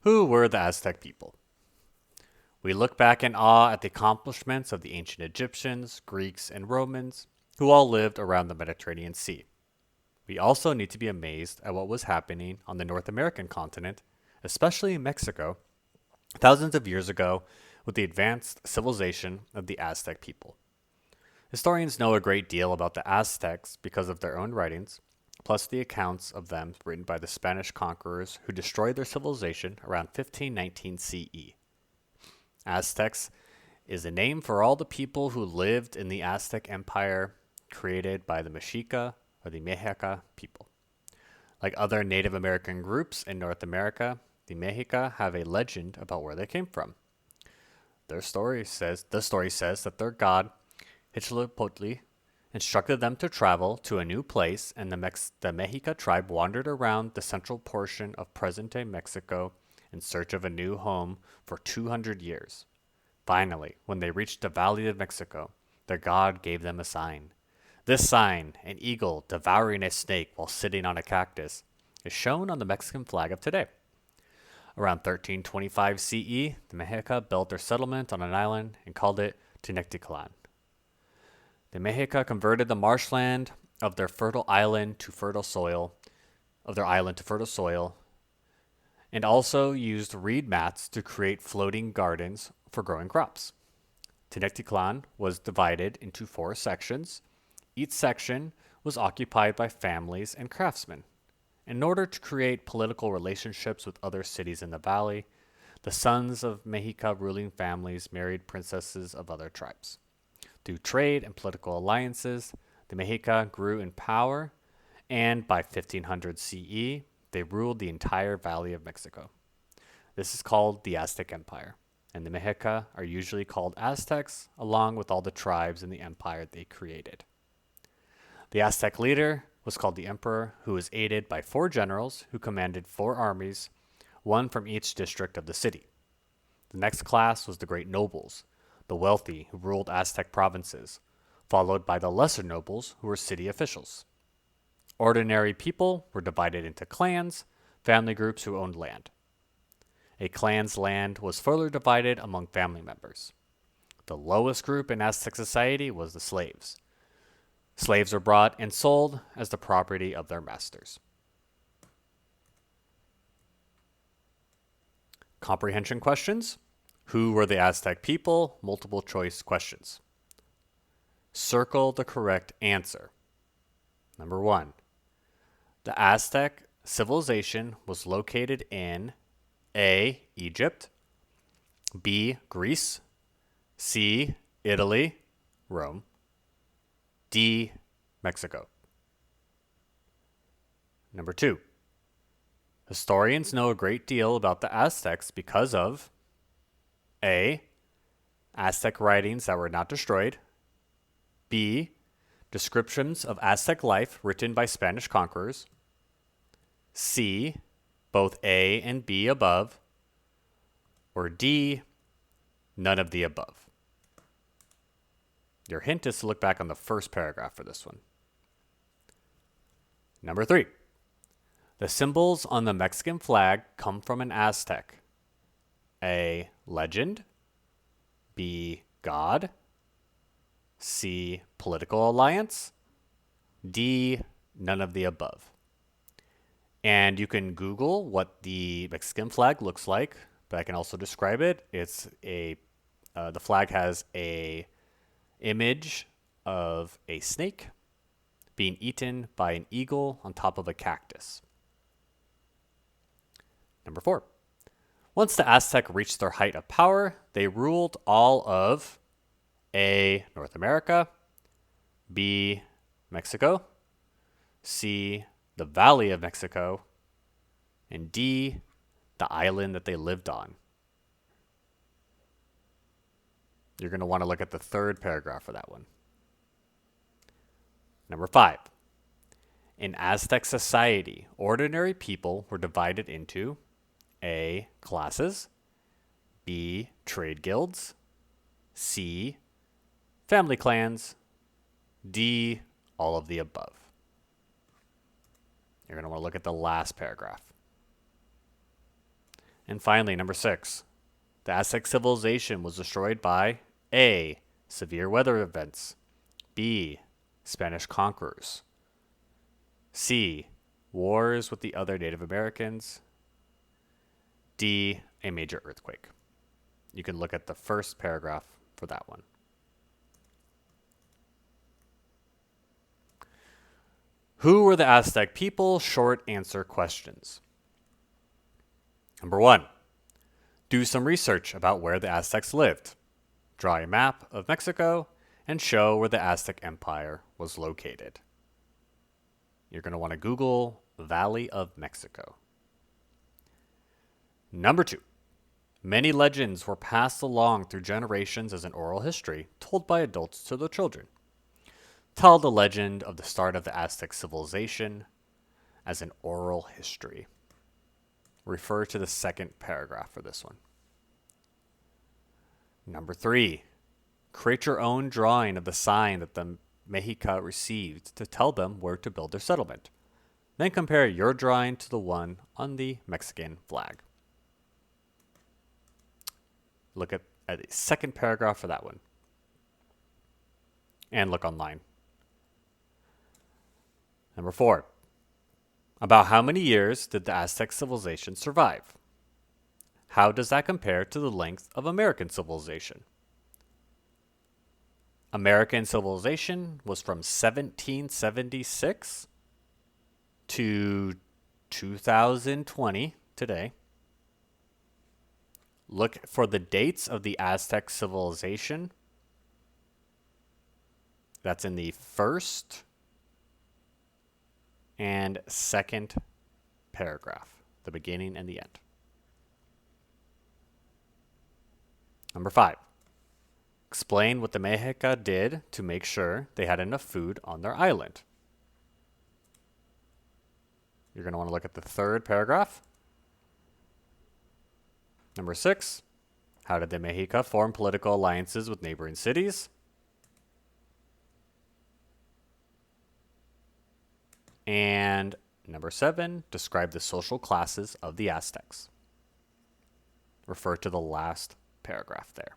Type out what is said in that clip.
Who were the Aztec people? We look back in awe at the accomplishments of the ancient Egyptians, Greeks, and Romans, who all lived around the Mediterranean Sea. We also need to be amazed at what was happening on the North American continent, especially in Mexico, thousands of years ago with the advanced civilization of the Aztec people. Historians know a great deal about the Aztecs because of their own writings, plus the accounts of them written by the Spanish conquerors who destroyed their civilization around 1519 CE. Aztecs is a name for all the people who lived in the Aztec Empire created by the Mexica or the Mexica people. Like other Native American groups in North America, the Mexica have a legend about where they came from. The story says that their god Huitzilopochtli instructed them to travel to a new place, and the Mexica tribe wandered around the central portion of present-day Mexico in search of a new home for 200 years. Finally, when they reached the Valley of Mexico, their god gave them a sign. This sign, an eagle devouring a snake while sitting on a cactus, is shown on the Mexican flag of today. Around 1325 CE, the Mexica built their settlement on an island and called it Tenochtitlan. The Mexica converted the marshland of their fertile island to fertile soil, and also used reed mats to create floating gardens for growing crops. Tenochtitlan was divided into 4 sections. Each section was occupied by families and craftsmen. In order to create political relationships with other cities in the valley, the sons of Mexica ruling families married princesses of other tribes. Through trade and political alliances, the Mexica grew in power, and by 1500 CE, they ruled the entire Valley of Mexico. This is called the Aztec Empire, and the Mexica are usually called Aztecs, along with all the tribes in the empire they created. The Aztec leader was called the Emperor, who was aided by 4 generals who commanded 4 armies, one from each district of the city. The next class was the great nobles, the wealthy who ruled Aztec provinces, followed by the lesser nobles who were city officials. Ordinary people were divided into clans, family groups who owned land. A clan's land was further divided among family members. The lowest group in Aztec society was the slaves. Slaves were bought and sold as the property of their masters. Comprehension questions. Who were the Aztec people? Multiple choice questions. Circle the correct answer. Number 1. The Aztec civilization was located in A. Egypt, B. Greece, C. Italy, Rome, D. Mexico. Number 2. Historians know a great deal about the Aztecs because of A. Aztec writings that were not destroyed, B. Descriptions of Aztec life written by Spanish conquerors, C. Both A and B above, or D. None of the above. Your hint is to look back on the first paragraph for this one. Number 3. The symbols on the Mexican flag come from an Aztec. A. Legend, B. God, C. Political alliance, D. None of the above. And you can Google what the Mexican flag looks like, but I can also describe it. The flag has a image of a snake being eaten by an eagle on top of a cactus. Number 4. Once the Aztec reached their height of power, they ruled all of A. North America, B. Mexico, C. The Valley of Mexico, and D. The island that they lived on. You're going to want to look at the third paragraph for that one. Number 5. In Aztec society, ordinary people were divided into A. Classes, B. Trade guilds, C. Family clans, D. All of the above. You're going to want to look at the last paragraph. And finally, number 6. The Aztec civilization was destroyed by A. Severe weather events, B. Spanish conquerors, C. Wars with the other Native Americans, D. A major earthquake. You can look at the first paragraph for that one. Who were the Aztec people? Short answer questions. Number 1. Do some research about where the Aztecs lived. Draw a map of Mexico and show where the Aztec Empire was located. You're going to want to Google Valley of Mexico. Number 2. Many legends were passed along through generations as an oral history told by adults to their children. Tell the legend of the start of the Aztec civilization as an oral history. Refer to the second paragraph for this one. Number 3. Create your own drawing of the sign that the Mexica received to tell them where to build their settlement. Then compare your drawing to the one on the Mexican flag. Look at the second paragraph for that one. And look online. Number 4. About how many years did the Aztec civilization survive? How does that compare to the length of American civilization? American civilization was from 1776 to 2020 today. Look for the dates of the Aztec civilization. That's in the first and second paragraph, the beginning and the end. Number 5. Explain what the Mexica did to make sure they had enough food on their island. You're going to want to look at the third paragraph. Number 6. How did the Mexica form political alliances with neighboring cities? And number 7, describe the social classes of the Aztecs. Refer to the last paragraph there.